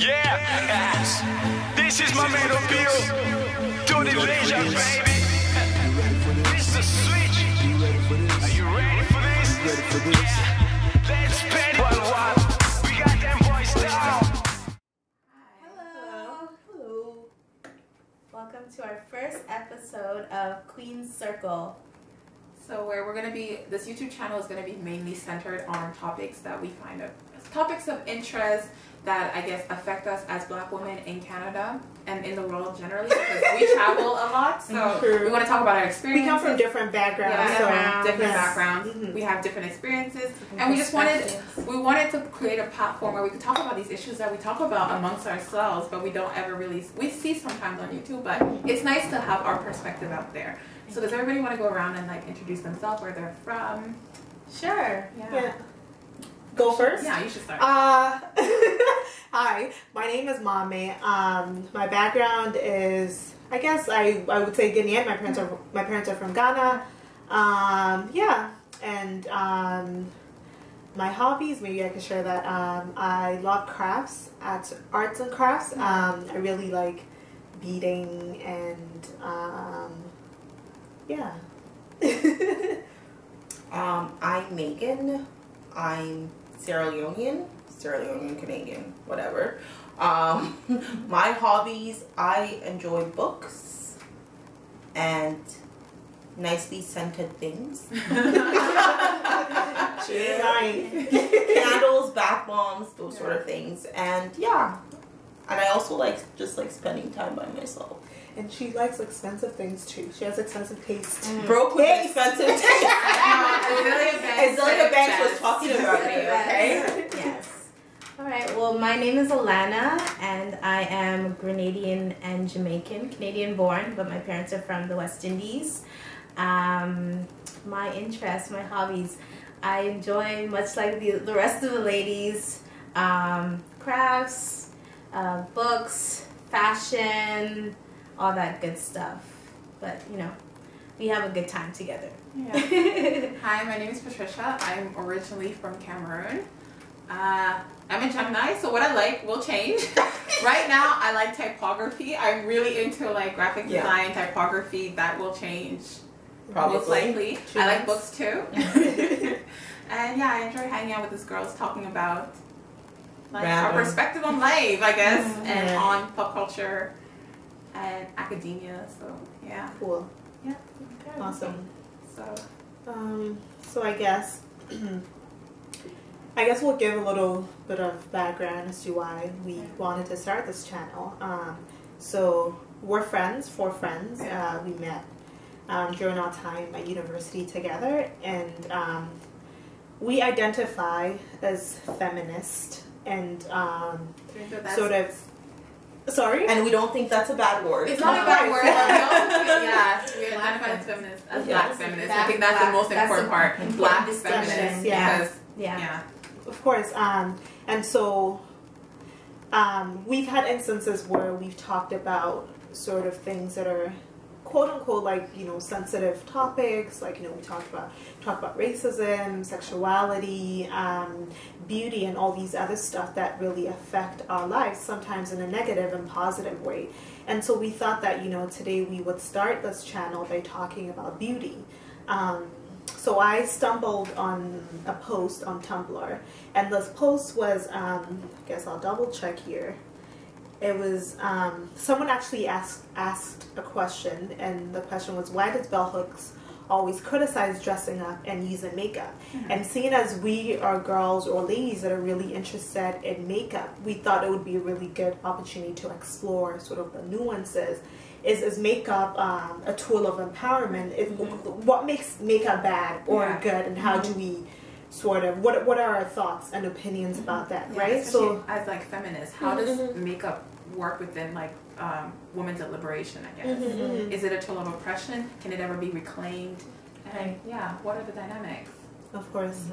Yeah, this is my man Hopiho. Do the leisure, baby. This is the switch. Are you ready for this? Yeah, let's spend it. One. We got them boys down. Hello. Welcome to our first episode of Queen's Circle. So where we're going to be, this YouTube channel is going to be mainly centered on topics that we find topics of interest that I guess affect us as Black women in Canada and in the world generally, because we travel a lot. So we want to talk about our experiences. We come from different backgrounds. Yeah, different backgrounds. Mm-hmm. We have different experiences, and we just wanted to create a platform where we could talk about these issues that we talk about amongst ourselves, but we don't ever really. We see sometimes on YouTube, but it's nice to have our perspective out there. So does everybody want to go around and like introduce themselves, where they're from? Sure. Yeah. Go first? Yeah, you should start. Hi, my name is Mame. My background is, I guess I would say Ghanaian. My parents are from Ghana. And my hobbies, maybe I could share that. I love crafts, arts and crafts. I really like beading and yeah. I'm Megan. I'm Sierra Leonean, Canadian, whatever. My hobbies, I enjoy books and nicely scented things. Candles, bath bombs, those sort of things. And yeah. And I also just like spending time by myself. And she likes expensive things too. She has expensive taste. Broke with expensive taste. Azalea Banks was talking about me, okay? Yes. Alright, well my name is Alana and I am Grenadian and Jamaican. Canadian born, but my parents are from the West Indies. My interests, my hobbies, I enjoy, much like the rest of the ladies, crafts, books, fashion, all that good stuff. But, you know, we have a good time together. Yeah. Hi, my name is Patricia. I'm originally from Cameroon. I'm a Gemini, so what I like will change. Right now, I like typography. I'm really into like graphic design, typography. That will change. Probably. Most likely. I like books too. And yeah, I enjoy hanging out with these girls talking about like our perspective on life, I guess, and on pop culture and academia. So yeah. Cool. Yeah. Awesome. So I guess we'll give a little bit of background as to why we wanted to start this channel. So we're four friends. We met during our time at university together, and we identify as feminist and sort of. Sorry? And we don't think that's a bad word. It's not a bad word. We identify as feminists, as Black feminists. I think that's the most important part. Black feminists. Yeah. Of course. And so we've had instances where we've talked about sort of things that are quote unquote like, you know, sensitive topics, like, you know, we talk about racism, sexuality, beauty, and all these other stuff that really affect our lives, sometimes in a negative and positive way. And so we thought that, you know, today we would start this channel by talking about beauty. So I stumbled on a post on Tumblr, and this post was, I guess I'll double check here. It was, someone actually asked a question, and the question was, why does bell hooks always criticize dressing up and using makeup? And seeing as we are girls or ladies that are really interested in makeup, we thought it would be a really good opportunity to explore sort of the nuances. Is makeup a tool of empowerment? What makes makeup bad or good, and how do we sort of, what are our thoughts and opinions about that, right? So as like feminists, how does makeup work within like women's liberation, I guess? Is it a tool of oppression? Can it ever be reclaimed? And yeah, what are the dynamics? Of course.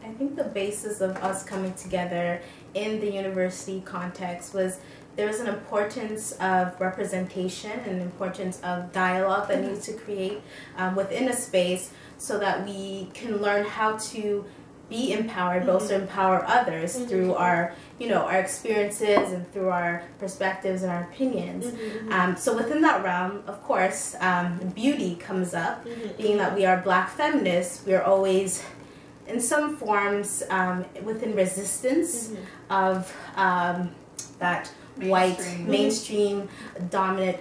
I think the basis of us coming together in the university context was there was an importance of representation and an importance of dialogue that needs to create within a space so that we can learn how to be empowered, but also empower others through our, our experiences and through our perspectives and our opinions. So within that realm, of course, beauty comes up. Being that we are Black feminists, we are always, in some forms, within resistance of that white mainstream dominant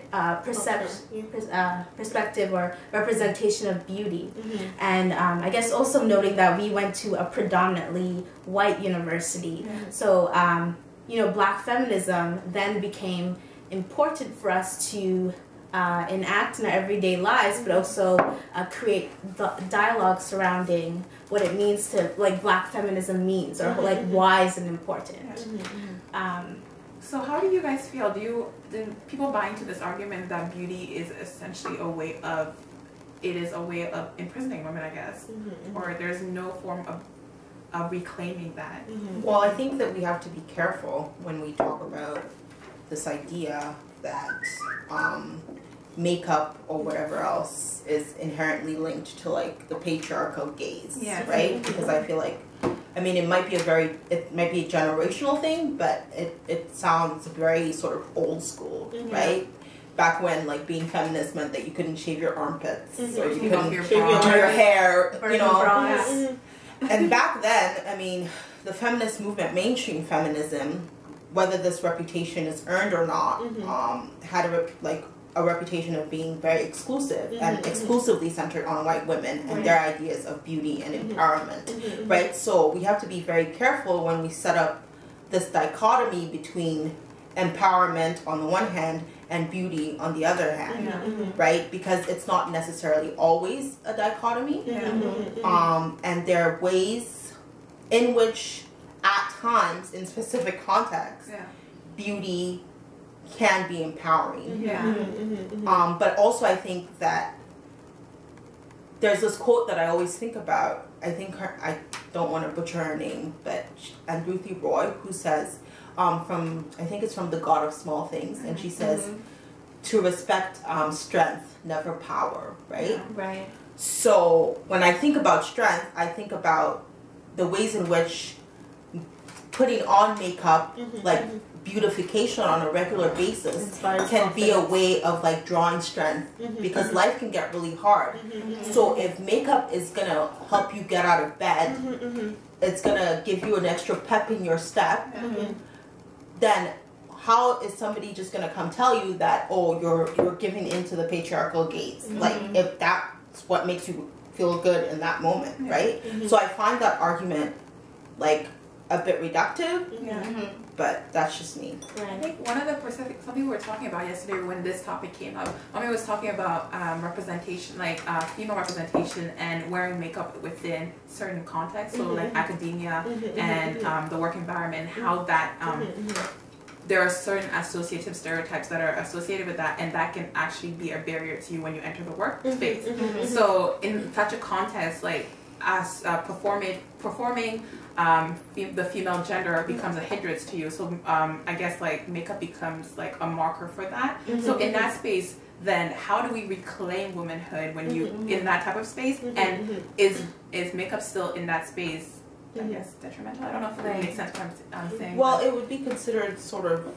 perspective or representation of beauty. And I guess also noting that we went to a predominantly white university. So Black feminism then became important for us to enact in our everyday lives, but also create the dialogue surrounding what it means to, like, Black feminism means, or like why is it important. So how do you guys feel? Do people buy into this argument that beauty is essentially a way of imprisoning women, I guess, or there's no form of reclaiming that? Well, I think that we have to be careful when we talk about this idea that makeup or whatever else is inherently linked to, like, the patriarchal gaze, right? Because I feel like, I mean, it might be a generational thing, but it sounds very sort of old school, right? Back when, like, being feminist meant that you couldn't shave your armpits, or you couldn't shave your hair, And back then, I mean, the feminist movement, mainstream feminism, whether this reputation is earned or not, had a reputation of being very exclusive and exclusively centered on white women and their ideas of beauty and empowerment, right? So we have to be very careful when we set up this dichotomy between empowerment on the one hand and beauty on the other hand, right? Because it's not necessarily always a dichotomy, and there are ways in which, at times, in specific contexts, beauty can be empowering. But also I think that there's this quote that I always think about. I don't want to butcher her name, but Ruthie Roy, who says, I think it's from The God of Small Things, and she says, to respect strength, never power, right? Right. So when I think about strength, I think about the ways in which putting on makeup, like beautification on a regular basis, can be a way of, like, drawing strength, because life can get really hard. So if makeup is gonna help you get out of bed, it's gonna give you an extra pep in your step, then how is somebody just gonna come tell you that, oh, you're giving into the patriarchal gaze? Like, if that's what makes you feel good in that moment, right? So I find that argument, like, a bit reductive, but that's just me. I think one of the something we were talking about yesterday when this topic came up, Mami was talking about representation, like female representation and wearing makeup within certain contexts, so like academia and the work environment, how that there are certain associative stereotypes that are associated with that, and that can actually be a barrier to you when you enter the workspace. So in such a context, like, as performing the female gender becomes a hindrance to you. So I guess, like, makeup becomes like a marker for that. So in that space, then how do we reclaim womanhood when you in that type of space? And is makeup still in that space, I guess, detrimental? I don't know if that makes sense what I'm saying. Well, it would be considered sort of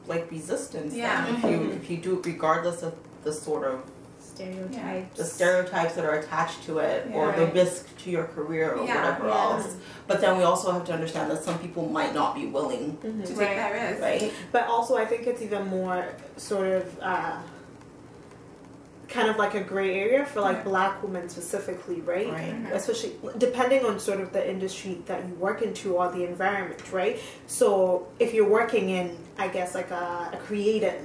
like resistance. If you do it regardless of the sort of stereotypes that are attached to it, or the risk to your career, or whatever else. But then we also have to understand that some people might not be willing to take that risk, right? But also, I think it's even more sort of kind of like a gray area for, like, Black women specifically, right? Especially depending on sort of the industry that you work into or the environment, right? So if you're working in, I guess, like a creative,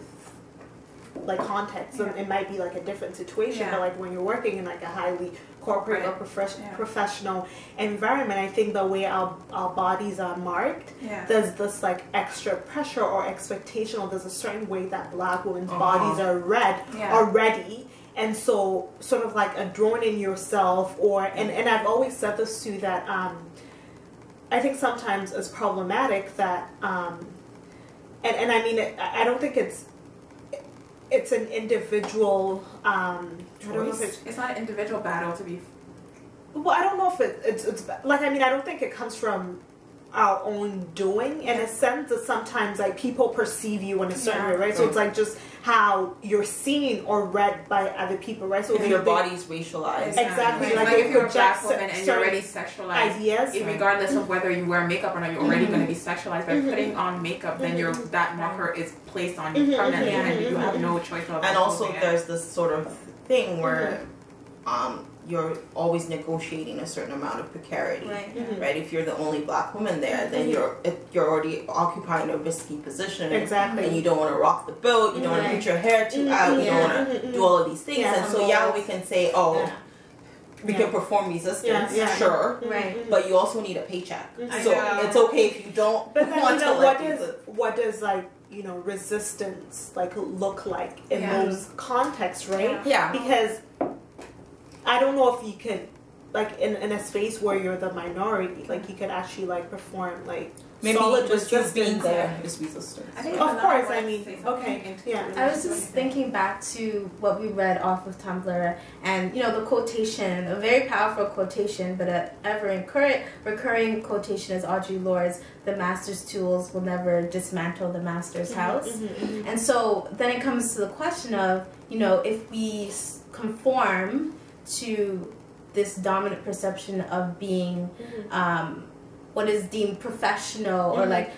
like, context, so it might be like a different situation, but, like, when you're working in, like, a highly corporate or professional environment, I think the way our bodies are marked, there's this, like, extra pressure or expectation, or there's a certain way that Black women's bodies are read already. And so, sort of like adorning yourself, or and I've always said this too, that I think sometimes it's problematic that and I mean, I don't think it's an individual choice. It's not an individual battle to be well, I don't know if it's like, I mean, I don't think it comes from our own doing in a sense that sometimes like people perceive you in a certain way, right? So it's like just how you're seen or read by other people, right? So if your body's racialized. Exactly. Like if you're a black woman and you're already sexualized, ideas, regardless of whether you wear makeup or not, you're already going to be sexualized. By putting on makeup, then that marker is placed on you permanently, and you have no choice. And also, there's this sort of thing where you're always negotiating a certain amount of precarity, right? If you're the only black woman there, then you're already occupying a risky position, and you don't want to rock the boat, you don't want to put your hair too out, you don't want to do all of these things, and so we can say, we can perform resistance, sure, but you also need a paycheck, so it's okay if you don't. But then, what does like, you know, resistance like look like in those contexts, right? Because I don't know if you could, like, in a space where you're the minority, like, you could actually, like, perform, like, maybe solid just resistance. being there is resistance. I think of course, I mean, okay, I was just thinking back to what we read off of Tumblr, and, you know, the quotation, a very powerful quotation, but an recurring quotation is Audre Lorde's, "The master's tools will never dismantle the master's house." And so then it comes to the question of, you know, if we conform to this dominant perception of being what is deemed professional or like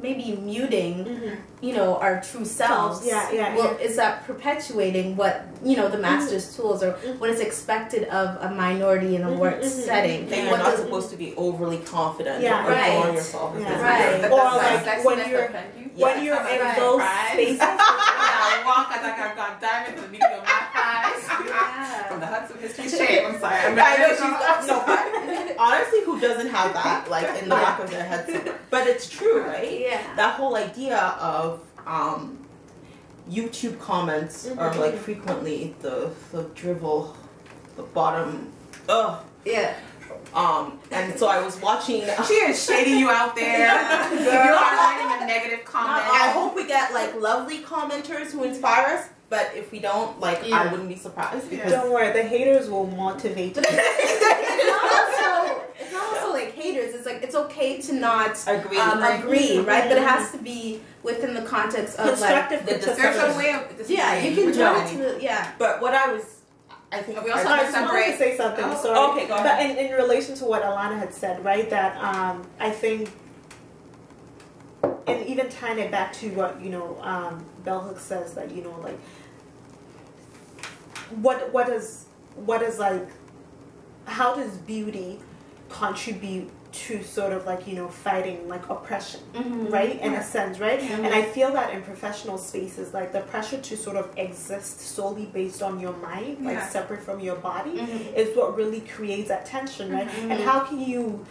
maybe muting you know, our true selves, well, is that perpetuating what, you know, the master's tools or what is expected of a minority in a work setting. And you're not supposed to be overly confident or throwing yourself. Or like when you're in those spaces. I walk like I've got diamonds in the middle of my thighs. From the huts of history shape. I'm sorry. I know she's no, honestly, who doesn't have that like in the back of their head? But it's true, right? Yeah. That whole idea of YouTube comments are like frequently the drivel, the bottom. Yeah. And so I was watching. She is shading you out there. You're writing a negative comment. I hope we get like lovely commenters who inspire us. But if we don't, like, I wouldn't be surprised. Because don't worry, the haters will motivate you. It's not also like haters. It's like it's okay to not agree, right? But it has to be within the context of constructive like there's a way of you can do it. But what I think we also I just wanted to say something. Sorry. Okay, go ahead. But in relation to what Alana had said, right? That I think, and even tying it back to what Bell Hooks says, that like what is like, how does beauty contribute to sort of like fighting like oppression, right, in a sense, right? And I feel that in professional spaces, like the pressure to sort of exist solely based on your mind, like separate from your body, is what really creates that tension, right? And how can you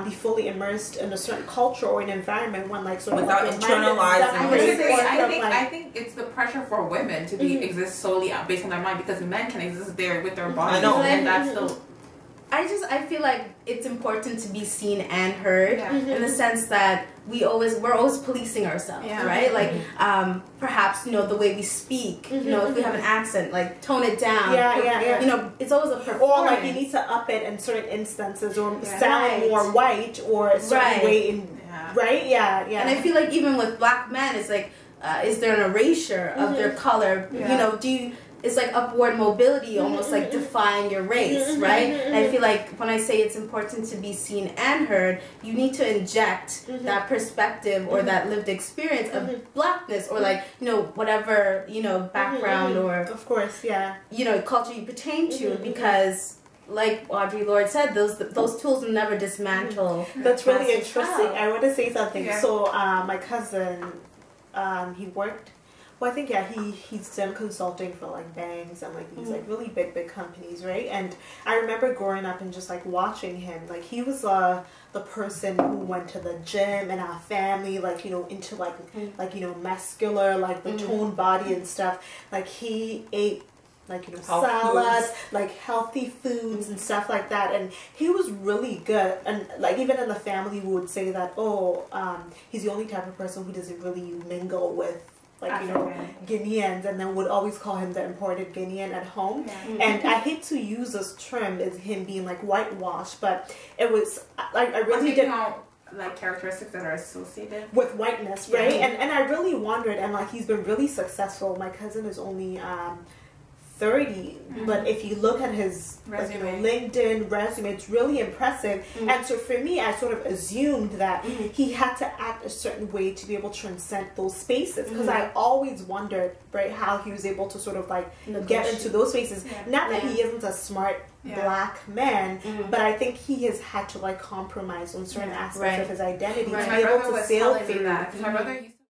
be fully immersed in a certain culture or an environment when like sort of without like internalizing? I think it's the pressure for women to be exist solely based on their mind, because men can exist there with their bodies, and that's still. I feel like it's important to be seen and heard in the sense that we're always policing ourselves, right? Like perhaps the way we speak, if we have an accent, like tone it down. It's always a performance. Or like you need to up it in certain instances, or sound more white, or a certain way in right. And I feel like even with black men, it's like is there an erasure of their color? It's like upward mobility, almost like define your race, right? And I feel like when I say it's important to be seen and heard, you need to inject that perspective or that lived experience of blackness, or like, whatever, background or, of course, culture you pertain to, because like Audre Lorde said, those tools will never dismantle. That's really interesting. I want to say something. So my cousin, he worked. Well, I think he's done consulting for like banks and like these like really big companies, right? And I remember growing up and just like watching him. Like he was the person who went to the gym in our family, like into like muscular, like the toned body and stuff. Like he ate like salads, like healthy foods and stuff like that, and he was really good. And like even in the family, we would say that he's the only type of person who doesn't really mingle with like, you know, Guineans, and then would always call him the imported Guinean at home. Yeah. And I hate to use this term as him being like whitewashed, but it was like I really did like characteristics that are associated with whiteness, right? And I really wondered, and like he's been really successful. My cousin is only 30, but if you look at his resume. LinkedIn resume, it's really impressive. And so for me, I sort of assumed that he had to act a certain way to be able to transcend those spaces, because I always wondered, right, how he was able to sort of like get into those spaces. Not that he isn't a smart black man, but I think he has had to like compromise on certain aspects of his identity to be able to sail through that. My brother used to